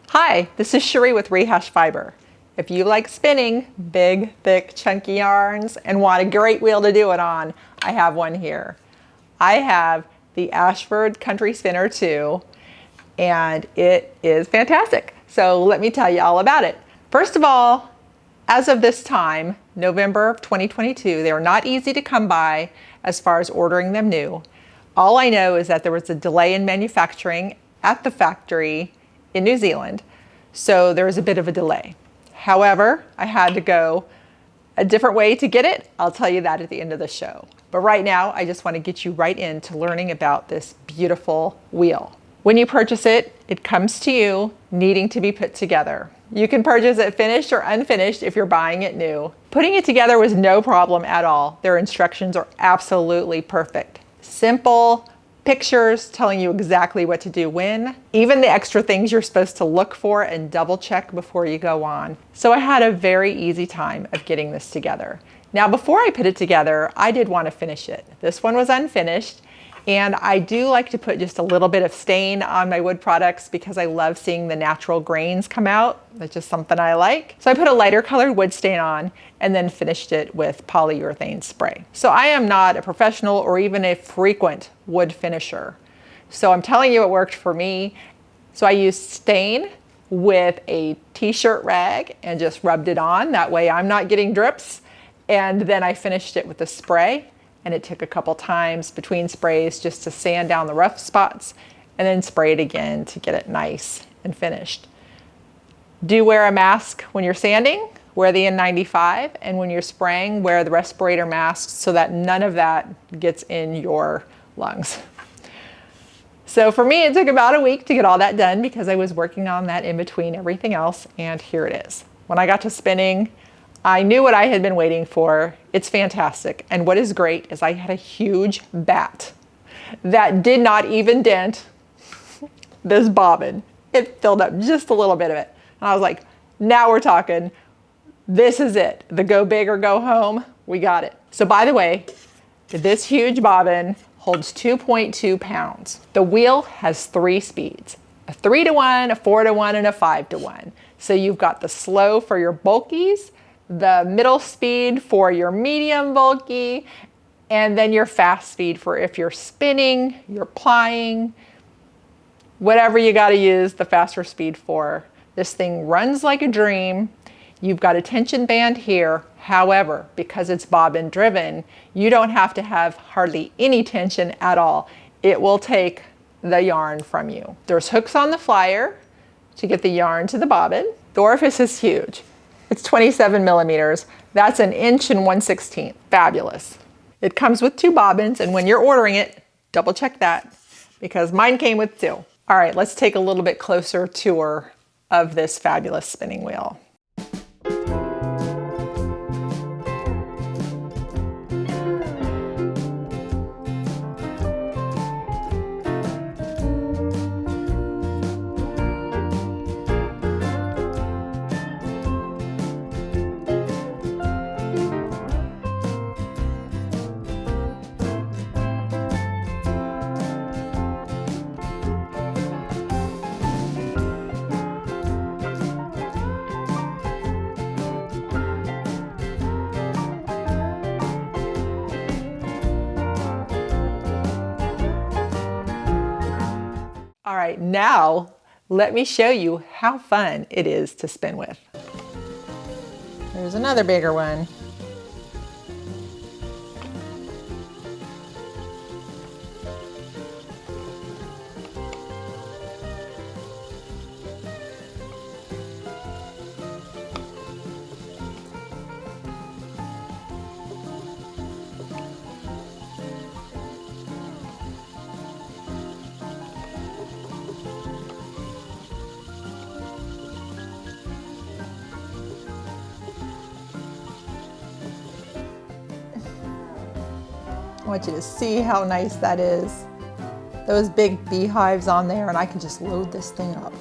Hi, this is Cherie with Rehash Fiber. If you like spinning big, thick, chunky yarns and want a great wheel to do it on, I have one here. I have the Ashford Country Spinner 2, and it is fantastic. So let me tell you all about it. First of all, as of this time, November of 2022, they are not easy to come by as far as ordering them new. All I know is that there was a delay in manufacturing at the factory in New Zealand, so there was a bit of a delay. However, I had to go a different way to get it. I'll tell you that at the end of the show. But right now, I just want to get you right into learning about this beautiful wheel. When you purchase it, it comes to you needing to be put together. You can purchase it finished or unfinished if you're buying it new. Putting it together was no problem at all. Their instructions are absolutely perfect. Simple, pictures telling you exactly what to do when, even the extra things you're supposed to look for and double check before you go on. So I had a very easy time of getting this together. Now, before I put it together, I did want to finish it. This one was unfinished, and I do like to put just a little bit of stain on my wood products because I love seeing the natural grains come out. That's just something I like. So I put a lighter colored wood stain on and then finished it with polyurethane spray. So I am not a professional or even a frequent wood finisher. So I'm telling you it worked for me. So I used stain with a t-shirt rag and just rubbed it on. That way I'm not getting drips. And then I finished it with the spray. And it took a couple times between sprays just to sand down the rough spots and then spray it again to get it nice and finished. Do wear a mask when you're sanding, wear the N95, and when you're spraying, wear the respirator mask so that none of that gets in your lungs. So for me, it took about a week to get all that done because I was working on that in between everything else, and here it is. When I got to spinning, I knew what I had been waiting for. It's fantastic. And what is great is I had a huge bat that did not even dent this bobbin. It filled up just a little bit of it. And I was like, now we're talking. This is it. The go big or go home. We got it. So by the way, this huge bobbin holds 2.2 pounds. The wheel has 3 speeds, a 3-to-1, a 4-to-1, and a 5-to-1. So you've got the slow for your bulkies, the middle speed for your medium bulky, and then your fast speed for if you're spinning, you're plying, whatever you got to use the faster speed for. This thing runs like a dream. You've got a tension band here. However, because it's bobbin driven, you don't have to have hardly any tension at all. It will take the yarn from you. There's hooks on the flyer to get the yarn to the bobbin. The orifice is huge. It's 27 millimeters. That's 1 1/16". Fabulous. It comes with 2 bobbins, and when you're ordering it, double check that because mine came with 2. All right, let's take a little bit closer tour of this fabulous spinning wheel. All right, now let me show you how fun it is to spin with. There's another bigger one. I want you to see how nice that is. Those big beehives on there, and I can just load this thing up.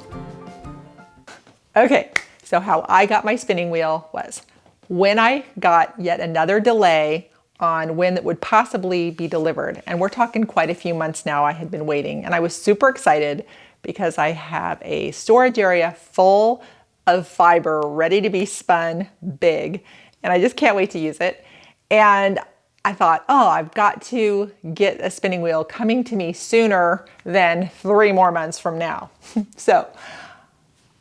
Okay, so how I got my spinning wheel was when I got yet another delay on when it would possibly be delivered. And we're talking quite a few months now I had been waiting. And I was super excited because I have a storage area full of fiber ready to be spun big. And I just can't wait to use it. And I thought, oh, I've got to get a spinning wheel coming to me sooner than 3 more months from now. So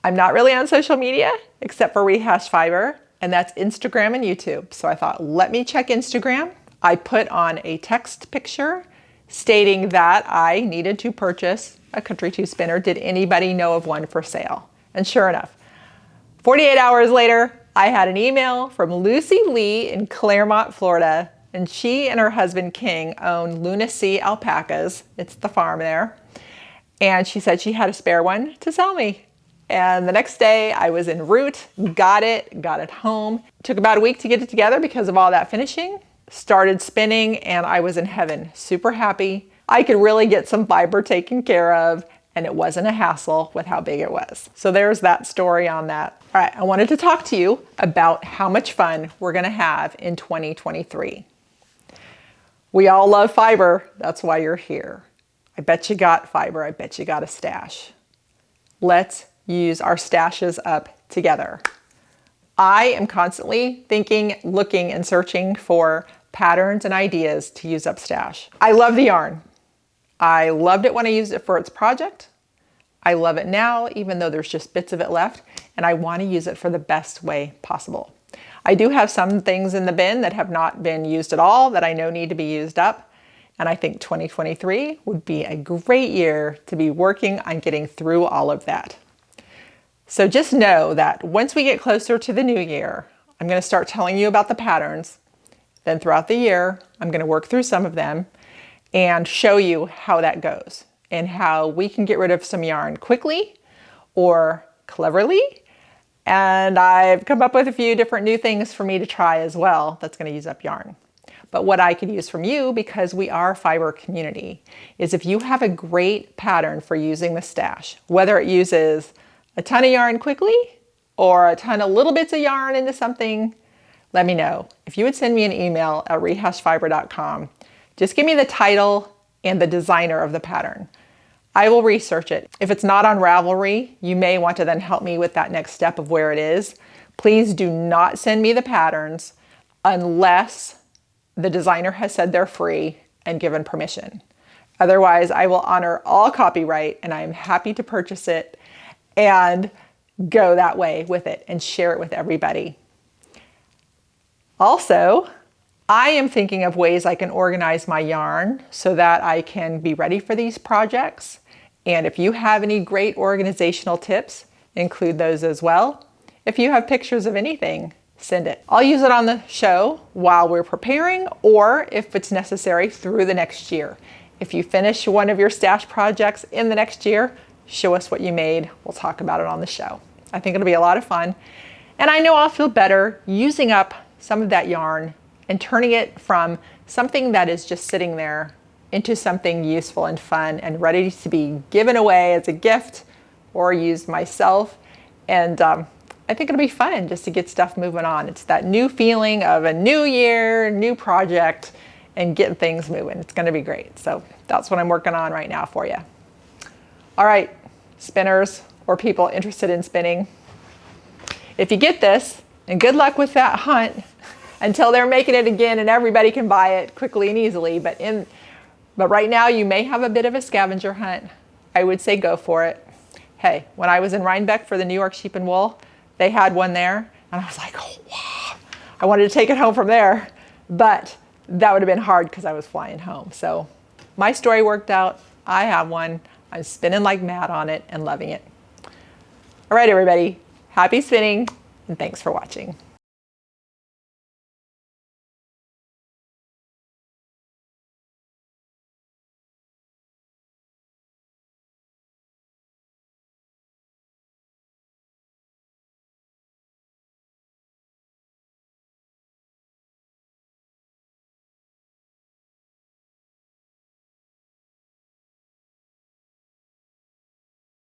I'm not really on social media except for rehashfiber, and that's Instagram and YouTube. So I thought, let me check Instagram. I put on a text picture stating that I needed to purchase a Country 2 spinner. Did anybody know of one for sale? And sure enough, 48 hours later, I had an email from Lucy Lee in Claremont, Florida, and she and her husband King own Lunacy alpacas. It's the farm there. And she said she had a spare one to sell me. And the next day I was en route, got it home. It took about a week to get it together because of all that finishing. Started spinning and I was in heaven, super happy. I could really get some fiber taken care of and it wasn't a hassle with how big it was. So there's that story on that. All right, I wanted to talk to you about how much fun we're gonna have in 2023. We all love fiber, that's why you're here. I bet you got fiber, I bet you got a stash. Let's use our stashes up together. I am constantly thinking, looking, and searching for patterns and ideas to use up stash. I love the yarn. I loved it when I used it for its project. I love it now, even though there's just bits of it left, and I want to use it for the best way possible. I do have some things in the bin that have not been used at all that I know need to be used up. And I think 2023 would be a great year to be working on getting through all of that. So just know that once we get closer to the new year, I'm going to start telling you about the patterns. Then throughout the year, I'm going to work through some of them and show you how that goes and how we can get rid of some yarn quickly or cleverly. And I've come up with a few different new things for me to try as well that's going to use up yarn. But what I could use from you, because we are a fiber community, is if you have a great pattern for using the stash, whether it uses a ton of yarn quickly or a ton of little bits of yarn into something, let me know. If you would send me an email at rehashfiber.com, just give me the title and the designer of the pattern. I will research it. If it's not on Ravelry, you may want to then help me with that next step of where it is. Please do not send me the patterns unless the designer has said they're free and given permission. Otherwise, I will honor all copyright and I'm happy to purchase it and go that way with it and share it with everybody. Also, I am thinking of ways I can organize my yarn so that I can be ready for these projects. And if you have any great organizational tips, include those as well. If you have pictures of anything, send it. I'll use it on the show while we're preparing, or if it's necessary, through the next year. If you finish one of your stash projects in the next year, show us what you made. We'll talk about it on the show. I think it'll be a lot of fun. And I know I'll feel better using up some of that yarn and turning it from something that is just sitting there into something useful and fun and ready to be given away as a gift or used myself. And I think it'll be fun just to get stuff moving on. It's that new feeling of a new year, new project, and getting things moving. It's going to be great. So that's what I'm working on right now for you. All right, spinners or people interested in spinning. If you get this, and good luck with that hunt until they're making it again and everybody can buy it quickly and easily. But right now you may have a bit of a scavenger hunt. I would say go for it. Hey, when I was in Rhinebeck for the New York Sheep and Wool, they had one there and I was like, oh, wow. I wanted to take it home from there, but that would have been hard because I was flying home. So my story worked out. I have one. I'm spinning like mad on it and loving it. All right, everybody, happy spinning and thanks for watching.